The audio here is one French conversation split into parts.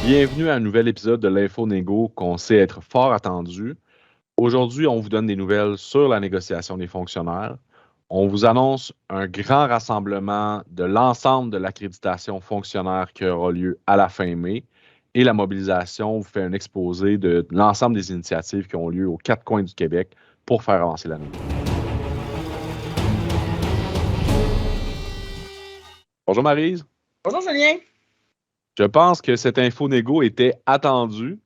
Bienvenue à un nouvel épisode de l'Info Négo qu'on sait être fort attendu. Aujourd'hui, on vous donne des nouvelles sur la négociation des fonctionnaires. On vous annonce un grand rassemblement de l'ensemble de l'accréditation fonctionnaire qui aura lieu à la fin mai. Et la mobilisation vous fait un exposé de l'ensemble des initiatives qui ont lieu aux quatre coins du Québec pour faire avancer la négo. Bonjour Maryse. Bonjour Julien. Je pense que cette info négo était attendue.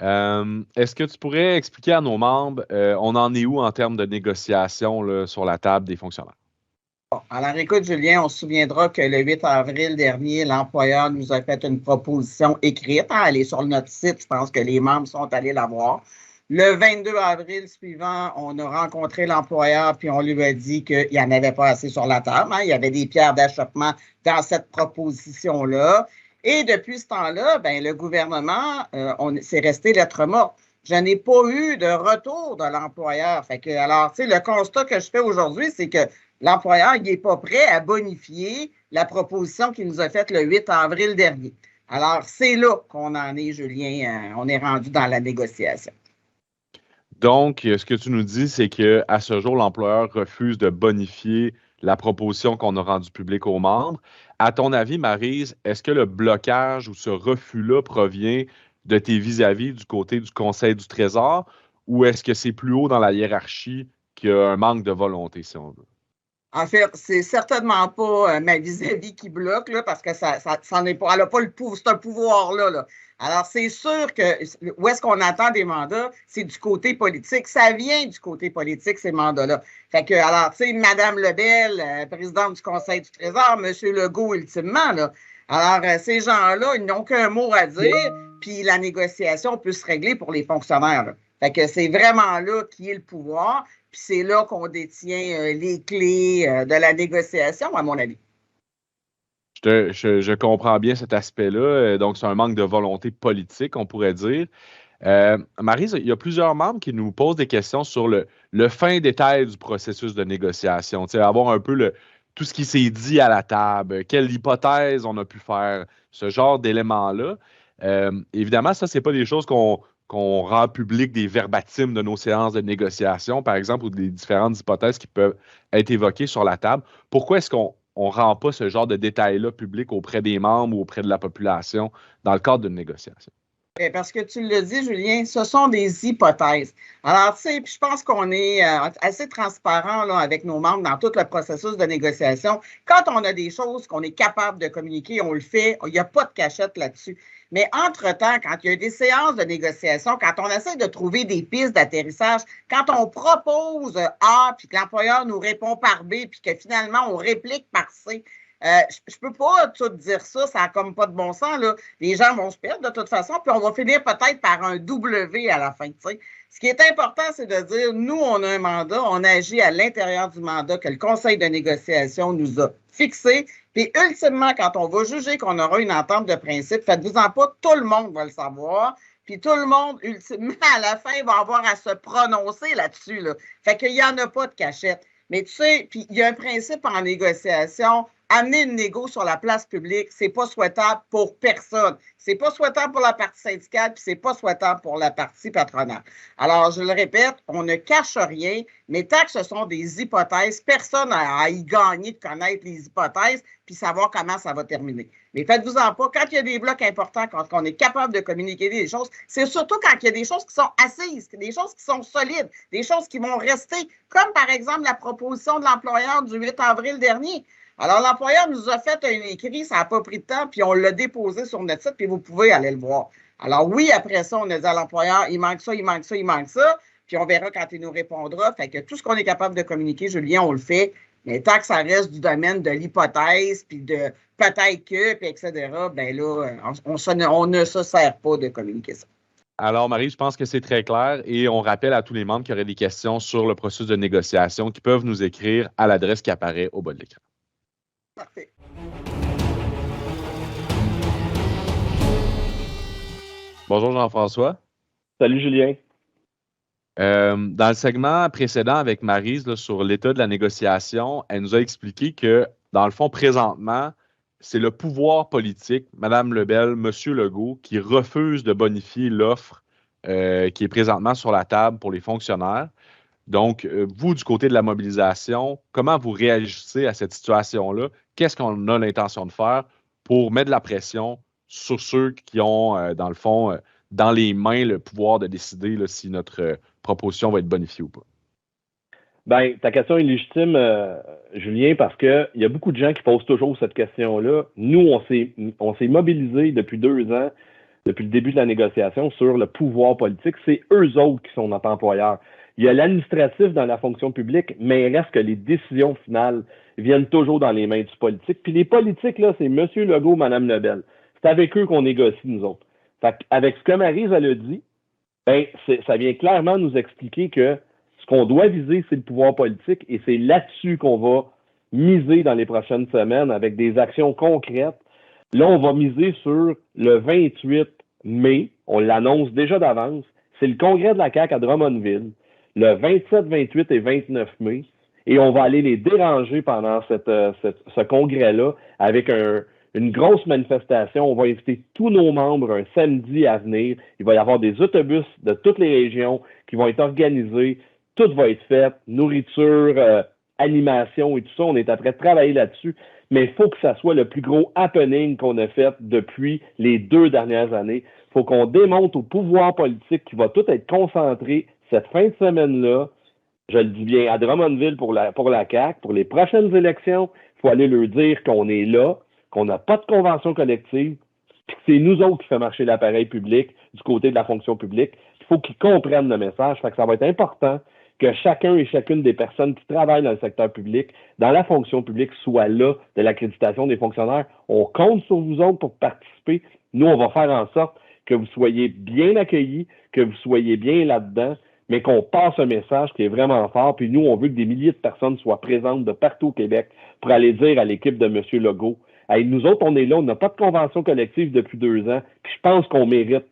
Est-ce que tu pourrais expliquer à nos membres, on en est où en termes de négociation là, sur la table des fonctionnaires? Bon, alors écoute Julien, on se souviendra que le 8 avril dernier, l'employeur nous a fait une proposition écrite. Elle est sur notre site, je pense que les membres sont allés la voir. Le 22 avril suivant, on a rencontré l'employeur puis on lui a dit qu'il n'y en avait pas assez sur la table. Il y avait des pierres d'achoppement dans cette proposition-là. Et depuis ce temps-là, le gouvernement, c'est resté lettre morte. Je n'ai pas eu de retour de l'employeur. Alors, le constat que je fais aujourd'hui, c'est que l'employeur, il n'est pas prêt à bonifier la proposition qu'il nous a faite le 8 avril dernier. Alors, c'est là qu'on en est, Julien. On est rendu dans la négociation. Donc, ce que tu nous dis, c'est qu'à ce jour, l'employeur refuse de bonifier la proposition qu'on a rendue publique aux membres. À ton avis, Maryse, est-ce que le blocage ou ce refus-là provient de tes vis-à-vis du côté du Conseil du Trésor ou est-ce que c'est plus haut dans la hiérarchie qu'il y a un manque de volonté, si on veut? En fait, c'est certainement pas ma vis-à-vis qui bloque, là, parce que ça n'est pas, elle n'a pas le pouvoir, c'est un pouvoir-là. Là. Alors, c'est sûr que où est-ce qu'on attend des mandats, c'est du côté politique. Ça vient du côté politique, ces mandats-là. Fait que, alors, tu sais, Mme Lebel, présidente du Conseil du Trésor, M. Legault, ultimement, là. Alors, ces gens-là, ils n'ont qu'un mot à dire, puis la négociation peut se régler pour les fonctionnaires. Là. Fait que c'est vraiment là qui est le pouvoir. Puis c'est là qu'on détient les clés de la négociation, à mon avis. Je comprends bien cet aspect-là. Donc, c'est un manque de volonté politique, on pourrait dire. Maryse, il y a plusieurs membres qui nous posent des questions sur le fin détail du processus de négociation. Avoir un peu tout ce qui s'est dit à la table, quelle hypothèse on a pu faire, ce genre d'éléments-là. Évidemment, ça, ce n'est pas des choses qu'on rend publiques des verbatims de nos séances de négociation, par exemple, ou des différentes hypothèses qui peuvent être évoquées sur la table. Pourquoi est-ce qu'on ne rend pas ce genre de détails-là publics auprès des membres ou auprès de la population dans le cadre d'une négociation? Parce que tu le dis, Julien, ce sont des hypothèses. Alors, tu sais, je pense qu'on est assez transparent là, avec nos membres dans tout le processus de négociation. Quand on a des choses qu'on est capable de communiquer, on le fait. Il n'y a pas de cachette là-dessus. Mais entre-temps, quand il y a des séances de négociation, quand on essaie de trouver des pistes d'atterrissage, quand on propose A, puis que l'employeur nous répond par B, puis que finalement, on réplique par C, je peux pas tout dire ça, ça n'a comme pas de bon sens. Là. Les gens vont se perdre de toute façon, puis on va finir peut-être par un W à la fin. T'sais. Ce qui est important, c'est de dire, nous, on a un mandat, on agit à l'intérieur du mandat que le Conseil de négociation nous a fixé. Puis ultimement, quand on va juger qu'on aura une entente de principe, faites-vous-en pas, tout le monde va le savoir. Puis tout le monde, ultimement, à la fin, va avoir à se prononcer là-dessus. Là. Fait qu'il n'y en a pas de cachette. Mais tu sais, puis il y a un principe en négociation. Amener une négo sur la place publique, c'est pas souhaitable pour personne. C'est pas souhaitable pour la partie syndicale, puis c'est pas souhaitable pour la partie patronale. Alors, je le répète, on ne cache rien, mais tant que ce sont des hypothèses, personne n'a à y gagner de connaître les hypothèses puis savoir comment ça va terminer. Mais faites-vous-en pas, quand il y a des blocs importants, quand on est capable de communiquer des choses, c'est surtout quand il y a des choses qui sont assises, des choses qui sont solides, des choses qui vont rester, comme par exemple la proposition de l'employeur du 8 avril dernier. Alors, l'employeur nous a fait un écrit, ça n'a pas pris de temps, puis on l'a déposé sur notre site, puis vous pouvez aller le voir. Alors oui, après ça, on a dit à l'employeur, il manque ça, il manque ça, il manque ça, puis on verra quand il nous répondra. Fait que tout ce qu'on est capable de communiquer, Julien, on le fait, mais tant que ça reste du domaine de l'hypothèse, puis de peut-être que, puis etc., bien là, on ne se sert pas de communiquer ça. Alors, Marie, je pense que c'est très clair et on rappelle à tous les membres qui auraient des questions sur le processus de négociation qui peuvent nous écrire à l'adresse qui apparaît au bas de l'écran. Parfait. Bonjour Jean-François. Salut Julien. Dans le segment précédent avec Maryse là, sur l'état de la négociation, elle nous a expliqué que, dans le fond, présentement, c'est le pouvoir politique, Mme Lebel, M. Legault, qui refuse de bonifier l'offre qui est présentement sur la table pour les fonctionnaires. Donc, vous, du côté de la mobilisation, comment vous réagissez à cette situation-là? Qu'est-ce qu'on a l'intention de faire pour mettre de la pression sur ceux qui ont, dans le fond, dans les mains le pouvoir de décider là, si notre proposition va être bonifiée ou pas? Ben, ta question est légitime, Julien, parce qu'il y a beaucoup de gens qui posent toujours cette question-là. Nous, on s'est mobilisés depuis 2 ans, depuis le début de la négociation, sur le pouvoir politique. C'est eux autres qui sont notre employeur. Il y a l'administratif dans la fonction publique, mais il reste que les décisions finales viennent toujours dans les mains du politique. Puis les politiques, là, c'est M. Legault, Mme Lebel. C'est avec eux qu'on négocie, nous autres. Fait avec ce que Maryse, elle a dit, ben, ça vient clairement nous expliquer que ce qu'on doit viser, c'est le pouvoir politique et c'est là-dessus qu'on va miser dans les prochaines semaines avec des actions concrètes. Là, on va miser sur le 28 mai. On l'annonce déjà d'avance. C'est le congrès de la CAQ à Drummondville, le 27, 28 et 29 mai. Et on va aller les déranger pendant ce congrès-là avec une grosse manifestation. On va inviter tous nos membres un samedi à venir. Il va y avoir des autobus de toutes les régions qui vont être organisés. Tout va être fait, nourriture, animation et tout ça. On est après de travailler là-dessus, mais il faut que ça soit le plus gros happening qu'on a fait depuis les 2 dernières années. Il faut qu'on démontre au pouvoir politique qui va tout être concentré cette fin de semaine-là. Je le dis bien, à Drummondville pour la CAQ, pour les prochaines élections, il faut aller leur dire qu'on est là, qu'on n'a pas de convention collective, puis que c'est nous autres qui fait marcher l'appareil public du côté de la fonction publique. Il faut qu'ils comprennent le message. Fait que ça va être important que chacun et chacune des personnes qui travaillent dans le secteur public, dans la fonction publique, soient là de l'accréditation des fonctionnaires. On compte sur vous autres pour participer. Nous, on va faire en sorte que vous soyez bien accueillis, que vous soyez bien là-dedans, mais qu'on passe un message qui est vraiment fort. Puis nous, on veut que des milliers de personnes soient présentes de partout au Québec pour aller dire à l'équipe de M. Legault, hey, nous autres, on est là, on n'a pas de convention collective depuis 2 ans, puis je pense qu'on mérite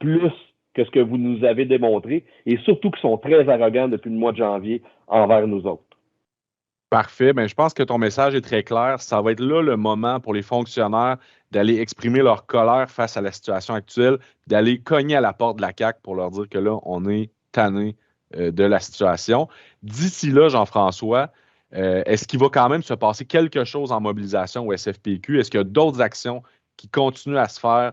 plus que ce que vous nous avez démontré, et surtout qu'ils sont très arrogants depuis le mois de janvier envers nous autres. Parfait. Bien, je pense que ton message est très clair. Ça va être là le moment pour les fonctionnaires d'aller exprimer leur colère face à la situation actuelle, d'aller cogner à la porte de la CAQ pour leur dire que là, on est tanné de la situation. D'ici là, Jean-François, est-ce qu'il va quand même se passer quelque chose en mobilisation au SFPQ? Est-ce qu'il y a d'autres actions qui continuent à se faire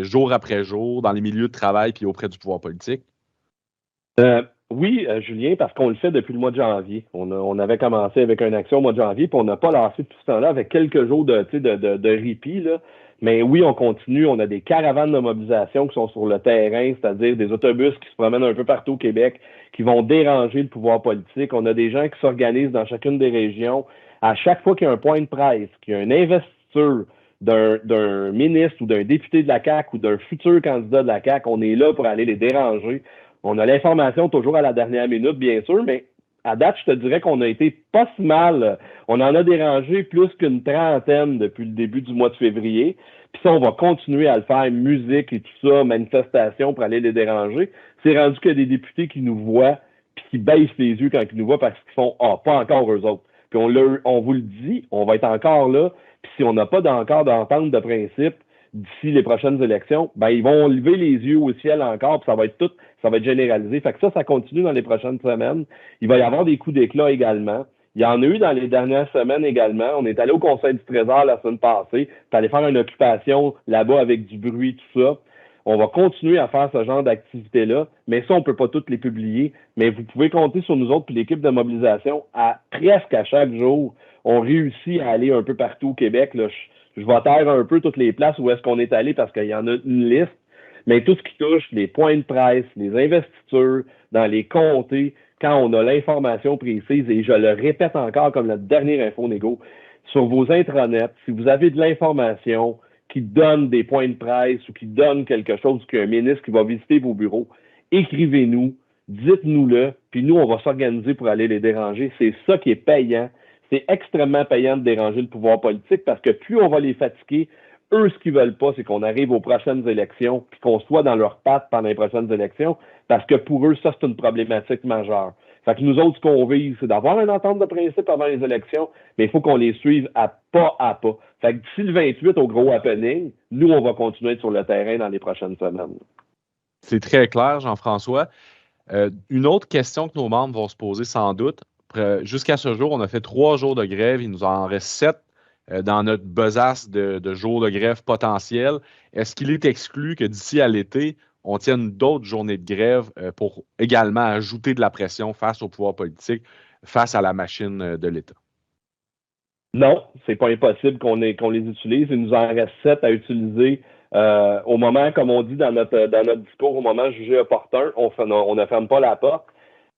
jour après jour dans les milieux de travail puis auprès du pouvoir politique? Oui, Julien, parce qu'on le fait depuis le mois de janvier. On avait commencé avec une action au mois de janvier, puis on n'a pas lancé tout ce temps-là avec quelques jours de répit, là. Mais oui, on continue. On a des caravanes de mobilisation qui sont sur le terrain, c'est-à-dire des autobus qui se promènent un peu partout au Québec, qui vont déranger le pouvoir politique. On a des gens qui s'organisent dans chacune des régions. À chaque fois qu'il y a un point de presse, qu'il y a une investiture d'un ministre ou d'un député de la CAQ ou d'un futur candidat de la CAQ, on est là pour aller les déranger. On a l'information toujours à la dernière minute, bien sûr, mais à date, je te dirais qu'on a été pas si mal. On en a dérangé plus qu'une 30aine depuis le début du mois de février. Puis ça, on va continuer à le faire, musique et tout ça, manifestation pour aller les déranger. C'est rendu que des députés qui nous voient puis qui baissent les yeux quand ils nous voient parce qu'ils font « Ah, pas encore eux autres ». Puis on vous le dit, on va être encore là. Puis si on n'a pas encore d'entente de principe d'ici les prochaines élections, ben ils vont lever les yeux au ciel encore, puis ça va être généralisé. Fait que ça continue dans les prochaines semaines. Il va y avoir des coups d'éclat également. Il y en a eu dans les dernières semaines également. On est allé au Conseil du Trésor la semaine passée, puis aller faire une occupation là-bas avec du bruit, tout ça. On va continuer à faire ce genre d'activité-là, mais ça, on ne peut pas toutes les publier. Mais vous pouvez compter sur nous autres, puis l'équipe de mobilisation, presque à chaque jour, on réussit à aller un peu partout au Québec. Là. Je vais taire un peu toutes les places où est-ce qu'on est allé parce qu'il y en a une liste. Mais tout ce qui touche les points de presse, les investitures, dans les comtés, quand on a l'information précise, et je le répète encore comme la dernière info négo, sur vos intranets, si vous avez de l'information qui donne des points de presse ou qui donne quelque chose qu'un ministre qui va visiter vos bureaux, écrivez-nous, dites-nous-le, puis nous, on va s'organiser pour aller les déranger. C'est ça qui est payant. C'est extrêmement payant de déranger le pouvoir politique parce que plus on va les fatiguer, eux, ce qu'ils veulent pas, c'est qu'on arrive aux prochaines élections puis qu'on soit dans leurs pattes pendant les prochaines élections parce que pour eux, ça, c'est une problématique majeure. Fait que nous autres, ce qu'on vise, c'est d'avoir une entente de principe avant les élections, mais il faut qu'on les suive à pas. Fait que d'ici le 28 au gros happening, nous, on va continuer sur le terrain dans les prochaines semaines. C'est très clair, Jean-François. Une autre question que nos membres vont se poser sans doute, jusqu'à ce jour, on a fait 3 jours de grève, il nous en reste 7 dans notre besace de jours de grève potentiels. Est-ce qu'il est exclu que d'ici à l'été, on tienne d'autres journées de grève pour également ajouter de la pression face au pouvoir politique, face à la machine de l'État? Non, c'est pas impossible qu'on les utilise. Il nous en reste 7 à utiliser au moment, comme on dit dans notre discours, au moment jugé opportun, on ne ferme pas la porte.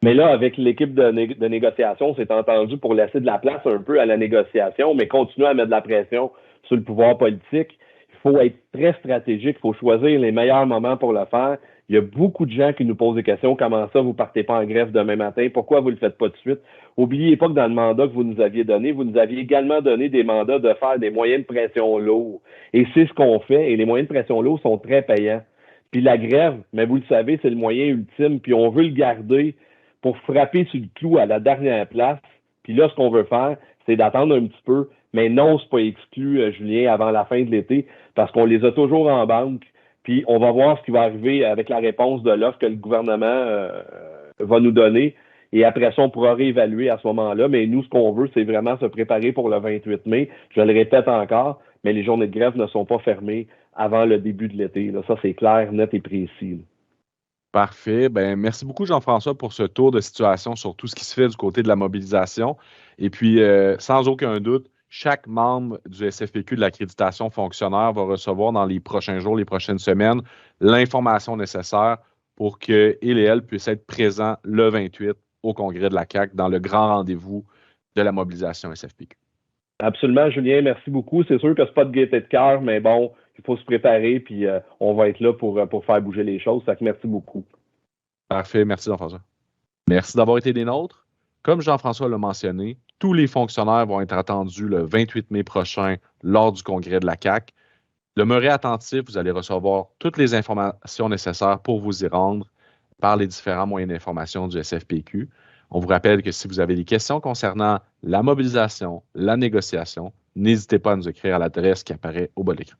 Mais là, avec l'équipe de négociation, on s'est entendu pour laisser de la place un peu à la négociation, mais continuer à mettre de la pression sur le pouvoir politique. Il faut être très stratégique, il faut choisir les meilleurs moments pour le faire. Il y a beaucoup de gens qui nous posent des questions. Comment ça, vous ne partez pas en grève demain matin? Pourquoi vous ne le faites pas tout de suite? N'oubliez pas que dans le mandat que vous nous aviez donné, vous nous aviez également donné des mandats de faire des moyens de pression lourds. Et c'est ce qu'on fait. Et les moyens de pression lourds sont très payants. Puis la grève, mais vous le savez, c'est le moyen ultime. Puis on veut le garder pour frapper sur le clou à la dernière place. Puis là, ce qu'on veut faire, c'est d'attendre un petit peu. Mais non, c'est pas exclu, Julien, avant la fin de l'été, parce qu'on les a toujours en banque. Puis on va voir ce qui va arriver avec la réponse de l'offre que le gouvernement va nous donner. Et après ça, on pourra réévaluer à ce moment-là. Mais nous, ce qu'on veut, c'est vraiment se préparer pour le 28 mai. Je le répète encore, mais les journées de grève ne sont pas fermées avant le début de l'été. Là. Ça, c'est clair, net et précis. Là. Parfait. Ben, merci beaucoup, Jean-François, pour ce tour de situation sur tout ce qui se fait du côté de la mobilisation. Et puis, sans aucun doute, chaque membre du SFPQ de l'accréditation fonctionnaire va recevoir dans les prochains jours, les prochaines semaines, l'information nécessaire pour qu'il et elle puissent être présents le 28 au congrès de la CAQ dans le grand rendez-vous de la mobilisation SFPQ. Absolument, Julien, merci beaucoup. C'est sûr que c'est pas de gaieté de cœur, mais bon, il faut se préparer, puis on va être là pour faire bouger les choses. Ça fait que merci beaucoup. Parfait, merci Jean-François. Merci d'avoir été des nôtres. Comme Jean-François l'a mentionné, tous les fonctionnaires vont être attendus le 28 mai prochain lors du congrès de la CAQ. Demeurez attentifs, vous allez recevoir toutes les informations nécessaires pour vous y rendre par les différents moyens d'information du SFPQ. On vous rappelle que si vous avez des questions concernant la mobilisation, la négociation, n'hésitez pas à nous écrire à l'adresse qui apparaît au bas de l'écran.